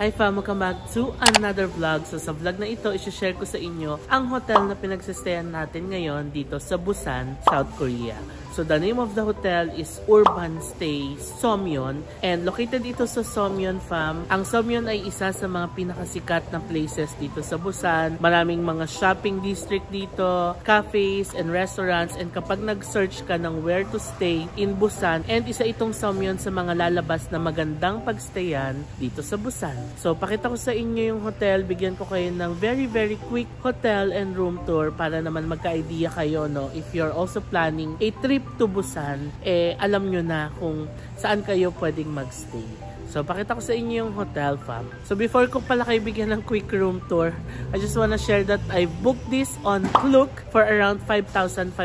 Hi fam, welcome back to another vlog. So sa vlog na ito, isi-share ko sa inyo ang hotel na pinagsistayan natin ngayon dito sa Busan, South Korea. So the name of the hotel is Urban Stay Somyeon and located ito sa Somyeon fam. Ang Somyeon ay isa sa mga pinakasikat na places dito sa Busan. Maraming mga shopping district dito, cafes and restaurants, and kapag nag-search ka ng where to stay in Busan, and isa itong Somyeon sa mga lalabas na magandang pagstayan dito sa Busan. So pakita ko sa inyo yung hotel, bigyan ko kayo ng very quick hotel and room tour para naman magka-idea kayo, no, if you're also planning a trip to Busan, alam nyo na kung saan kayo pwedeng magstay. So pakita ko sa inyo yung hotel fam. So before ko pala kayo bigyan ng quick room tour, I just wanna share that I booked this on Klook for around 5,500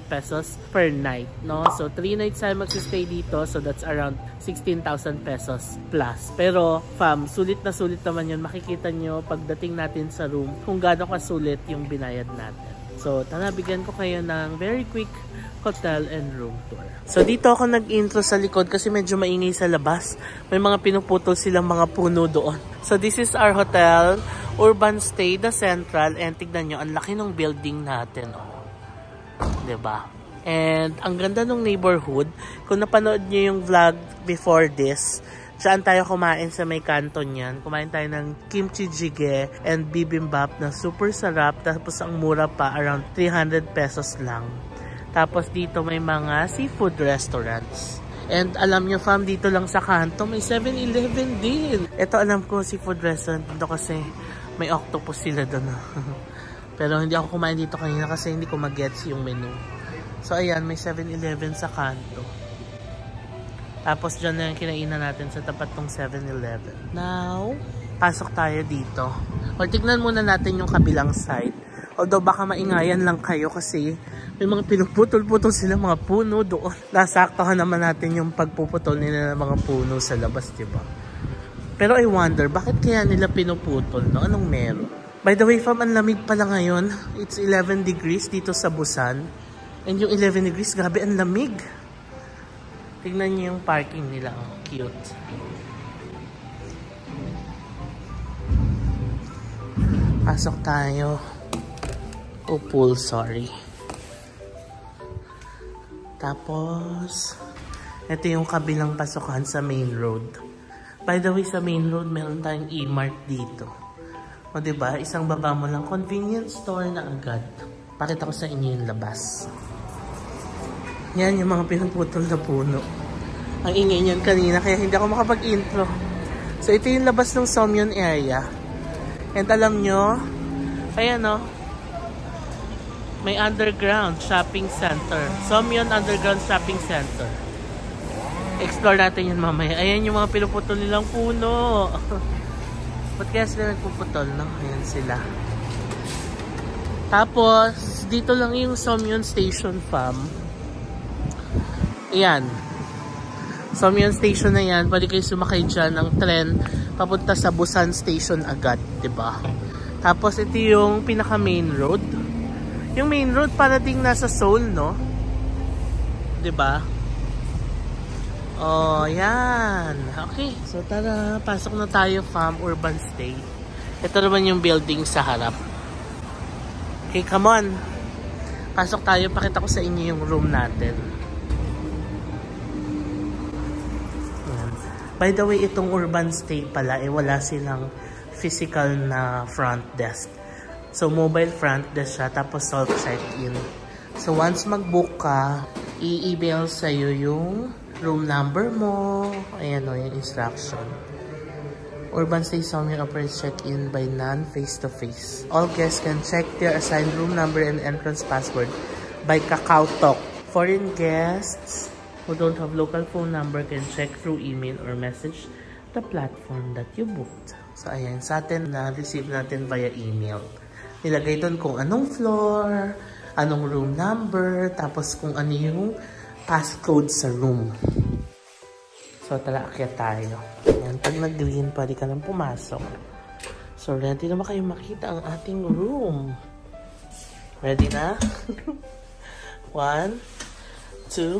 pesos per night, no? So 3 nights tayo magsistay dito, so that's around 16,000 pesos plus. Pero fam, sulit na sulit naman yun. Makikita nyo pagdating natin sa room kung gaano kasulit yung binayad natin. So tara, bigyan ko kayo ng very quick hotel and room tour. So dito ako nag-intro sa likod kasi medyo maingay sa labas. May mga pinuputol silang mga puno doon. So this is our hotel, Urban Stay, the Central, and tignan nyo, ang laki ng building natin, oh. 'Di ba? And ang ganda ng neighborhood. Kung napanood nyo yung vlog before this, saan tayo kumain sa may kanto niyan. Kumain tayo ng kimchi jjigae and bibimbap na super sarap. Tapos ang mura pa, around 300 pesos lang. Tapos dito may mga seafood restaurants. And alam nyo fam, dito lang sa kanto may 7-Eleven din. Ito alam ko seafood restaurant dito kasi may octopus sila doon. Pero hindi ako kumain dito kanina kasi hindi ko mag-gets yung menu. So ayan, may 7-Eleven sa kanto. Tapos dyan na yung kinainan natin sa tapat ng 7-Eleven. Now, pasok tayo dito. O tignan muna natin yung kabilang side. Although baka maingayan lang kayo kasi may mga pinuputol-putol sila mga puno doon. Nasaktahan naman natin yung pagpuputol nila ng mga puno sa labas, diba? Pero I wonder, bakit kaya nila pinuputol, no? Anong meron? By the way, fam, ang lamig pala ngayon. It's 11 degrees dito sa Busan. And yung 11 degrees, grabe, ang lamig. Tignan niyo yung parking nila. Oh, cute. Pasok tayo. O pool, sorry. Tapos, ito yung kabilang pasukan sa main road. By the way, sa main road, meron tayong E-Mart dito. O diba, isang baba mo lang, convenience store na agad. Pakita ko sa inyo yung labas. Yan yung mga pinuputol na puno. Ang ingay niyan kanina, kaya hindi ako makapag-intro. So, ito yung labas ng Somyeon area. And alam nyo, ayan o, may underground shopping center. Somyeon Underground Shopping Center. Explore natin yun mamaya. Ayan yung mga pinuputol nilang puno. Ba't kaya sila nagpuputol, no? Ayan sila. Tapos, dito lang yung Somyeon Station fam. Ayan. Somyeon Station na yan. Pwede kayo sumakay dyan ng tren papunta sa Busan Station agad. Diba? Tapos, ito yung pinaka main road. Yung main road para ding nasa Seoul, no? 'Di ba? Oh, yan. Okay. So tara, pasok na tayo fam, Urban Stay. Ito naman yung building sa harap. Okay, come on. Pasok tayo, pakita ko sa inyo yung room natin. Yan. By the way, itong Urban Stay pala, wala silang physical na front desk. So, mobile front desk siya, tapos self-check-in. So, once mag-book ka, i-email sa'yo yung room number mo. Ayan o, yung instruction. Urban Stay Somyeon operates check-in by non-face-to-face. All guests can check their assigned room number and entrance password by KakaoTalk. Foreign guests who don't have local phone number can check through email or message the platform that you booked. So, ayan. Sa atin, na-receive natin via email. Nilagay doon kung anong floor, anong room number, tapos kung ano yung passcode sa room. So, tala, akyat tayo. Ayan, pag nag-green, pwede ka nang pumasok. So, ready na ba kayo makita ang ating room? Ready na? 1, 2,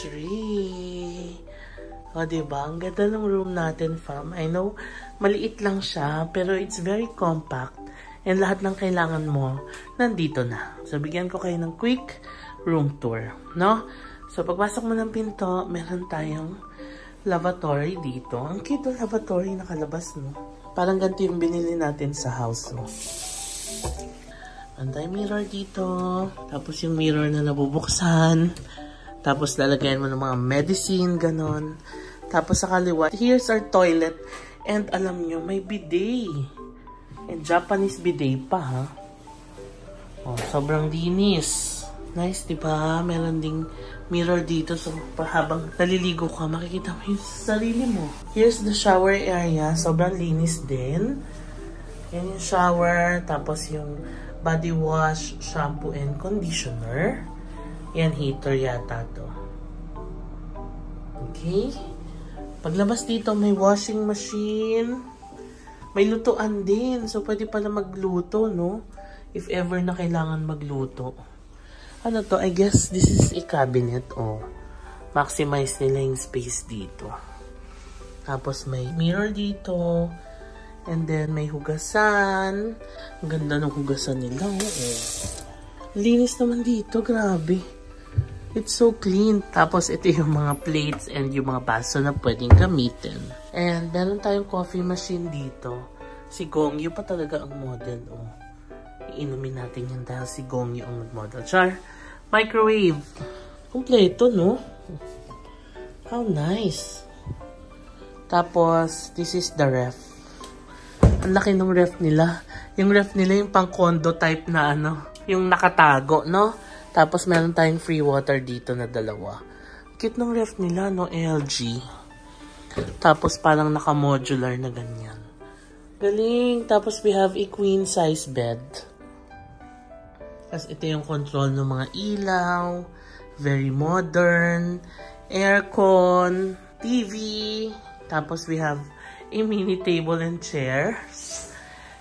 tree. O, diba? Ang ganda ng room natin, fam. I know, maliit lang siya, pero it's very compact. And lahat ng kailangan mo, nandito na. So, bigyan ko kayo ng quick room tour, no? So, pagpasok mo ng pinto, meron tayong lavatory dito. Ang cute ng lavatory nakalabas, no? Parang ganito yung binili natin sa house, no? Anti-mirror dito. Tapos yung mirror na nabubuksan. Tapos lalagayan mo ng mga medicine, ganon. Tapos sa kaliwa, here's our toilet. And alam nyo, may bidet. And Japanese bidet pa, ha? Oh, sobrang linis. Nice, diba? Meron ding mirror dito. So, habang naliligo ka, makikita mo yung sarili mo. Here's the shower area. Sobrang linis din. Yan yung shower. Tapos yung body wash, shampoo, and conditioner. Yan, heater yata to. Okay. Paglabas dito, may washing machine. May lutuan din. So, pwede pala magluto, no? If ever na kailangan magluto. Ano to? I guess this is a cabinet, oh. Maximize nila yung space dito. Tapos, may mirror dito. And then, may hugasan. Ang ganda ng hugasan nila, oh. Linis naman dito, grabe. It's so clean. Tapos, ito yung mga plates and yung mga baso na pwedeng gamitin. And, meron tayong coffee machine dito. Si Gongyu pa talaga ang model, oh. Iinumin natin yan dahil si Gongyu ang model. Char, microwave. Kompleto, no? How nice. Tapos, this is the ref. Ang laki ng ref nila. Yung ref nila yung pang condo type na ano, yung nakatago, no? Tapos meron tayong free water dito na dalawa. Cute ng ref nila, no? LG. Tapos parang naka-modular na ganyan. Galing. Tapos we have a queen size bed. Tapos ito yung control ng mga ilaw. Very modern. Aircon. TV. Tapos we have a mini table and chairs.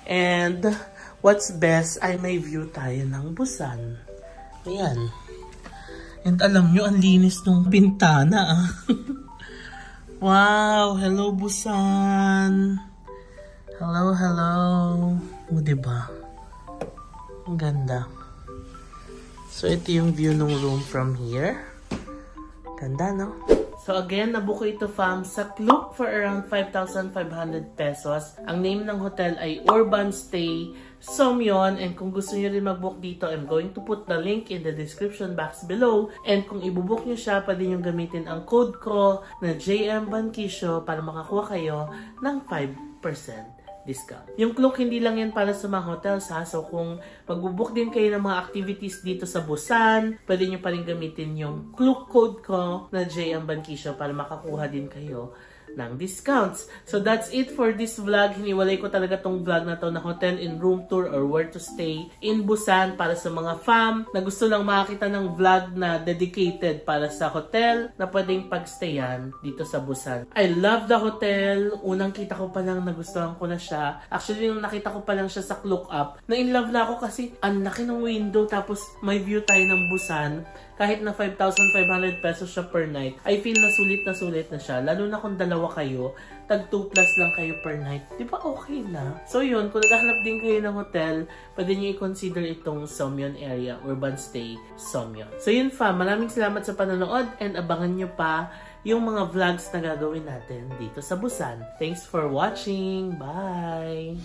And what's best ay may view tayo ng Busan. Ayan. And alam nyo, ang linis ng bintana, ah. Wow! Hello, Busan! Hello, hello! O, diba? Ang ganda. So, ito yung view ng room from here. Ganda, no? So again, nabuko ito, fam, sa Klook for around 5,500 pesos. Ang name ng hotel ay Urban Stay Somyeon. And kung gusto nyo rin mag-book dito, I'm going to put the link in the description box below. And kung ibubook nyo siya, pwede nyo gamitin ang code ko na JM Bankisyo para makakuha kayo ng 5% discount. Yung Klook, hindi lang yan para sa mga hotels, ha. So kung mag-book din kayo ng mga activities dito sa Busan, pwede nyo pa rin gamitin yung Klook code ko na JM Bankisyo para makakuha din kayo ng discounts. So that's it for this vlog. Hiniwalay ko talaga tong vlog na to na hotel and room tour or where to stay in Busan para sa mga fam na gusto lang makakita ng vlog na dedicated para sa hotel na pwedeng pagstayan dito sa Busan. I love the hotel. Unang kita ko pa lang nagustuhan ko na siya. Actually, nung nakita ko pa lang siya sa Klook app, na-in-love na ako kasi ang laki ng window tapos may view tayo ng Busan. Kahit na 5,500 pesos siya per night, I feel na sulit na siya. Lalo na kung dalawa kayo, tag 2 plus lang kayo per night. Di ba okay na? So yun, kung naghahanap din kayo ng hotel, pwede nyo i-consider itong Somyeon area, Urban Stay Somyeon. So yun, fam, maraming salamat sa panonood and abangan nyo pa yung mga vlogs na gagawin natin dito sa Busan. Thanks for watching. Bye!